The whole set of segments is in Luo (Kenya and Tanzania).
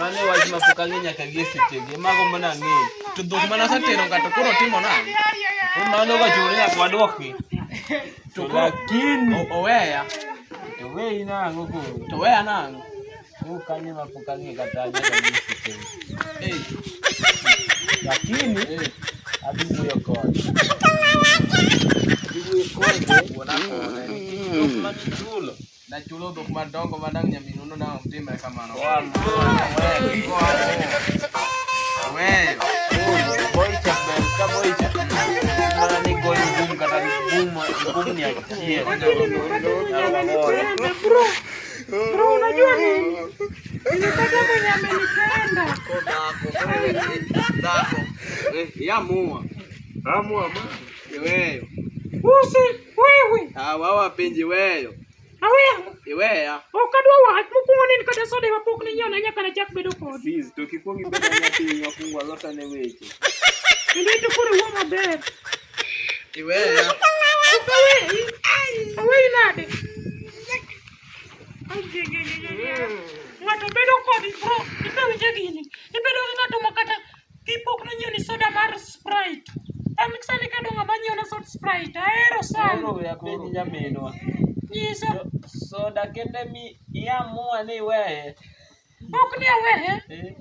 Mane wach mapokang'e nyaka gi sechegi mago mana ng'e to dhok mana satero ng'ato koro timo nang'o mano gachore nyaka wadwokgi to lakini oweya to weyi nang'o koro to weya nang'o kanyo mapokang'e kata nyaka gi sechegi lakini adhi wuoyo kode dhok manichulo nachulo dhok madongo madang' nyaminuno nang'o timre kamano boicha ber ka boicha mana ni goyo gum kata gum ni achiel bro unajua nini nimepata mwenye amenipenda dako yamua iweyo wewe wawa penji weyo iweya okadwa wach mokwongo nini kata soda mapok ni nyieo nyaka na chak bedo kod sis to kikwongi bedo nyathi wakungo alotane weche kendo ito koro wuo maber iweya aweyi nade ng'ato bedo kod bro ipewinje gini ibedo gi ng'ato makata kipok ni nyieo ni soda mar Sprite sani kado ng'ama nyieo na soda Sprite ahero sana ya penji nyaminwa nyisa soda kende mi iamua ni weye ok ni awehe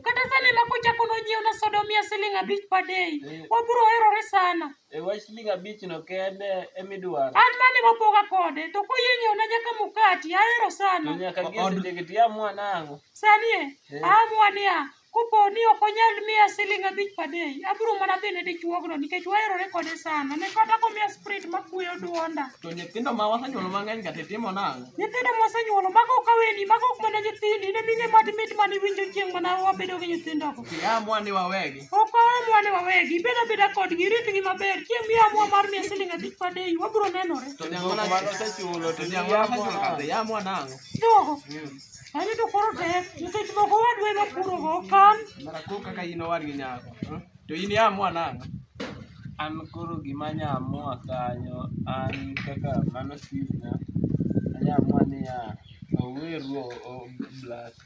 kata sani makochako nonyiew na soda 500 per day wabiro herore sana wach siling 5 no kende emidwaro an mane mapoga kode to koyie nyiew na nyaka mukati ahero sana to nyaka gisejegeti iamua nang'o sani amua niya kopo ni ok onyal miya siling 5 per day abiro mana dhi ne dichuogno nikech waherore kode sana ne kata komiya Sprite makuyo duonda to nyithindo ma wasenyuolo mang'eny kata timo nang'o nyithindo mawasenyuolo mago ok aweni mago ok mana nyithindi ne mine madmit maniwinjo chieng' mana wabedo gi nyithindogo iamua ni wawegi ok amua ni wawegi ibedo abeda kodgi ritgi maber chieng' miamua mar miya siling 5 per day wabiro nenore to nyamano osechulo to iamua nang'o dogo ani to koro tek nikech moko wadwe mapurogo kan mara ko kaka in owadgi nyako to in iamua nang'o an koro gima nyamua kanyo an kaka mano sisna anyamua niya oweru blas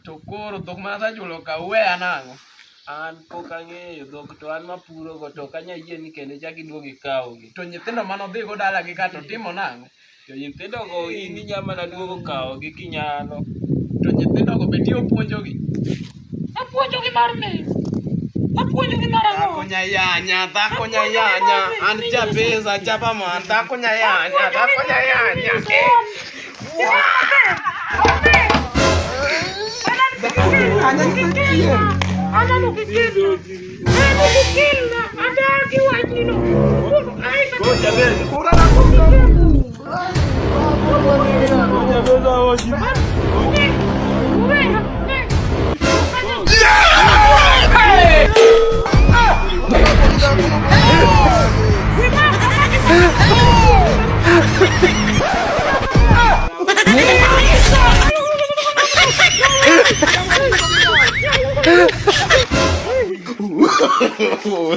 to koro dhok manasechulo ka weya nang'o an pok ang'eyo dhok to an mapurogo to kanya yie ni kendo chak iduog ikawgi to nyithindo manodhigo dalagi ka to timo nang'o to nyithindogo in inyamana duogo kawogi kinyalo to nyithindogo be tiyo puonjogi apuonjogi mar me apuonjogi mar ang'o dhako nyayanya an japesa chapaman dhako nyayanya anano kikilna adagi wachnino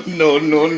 No.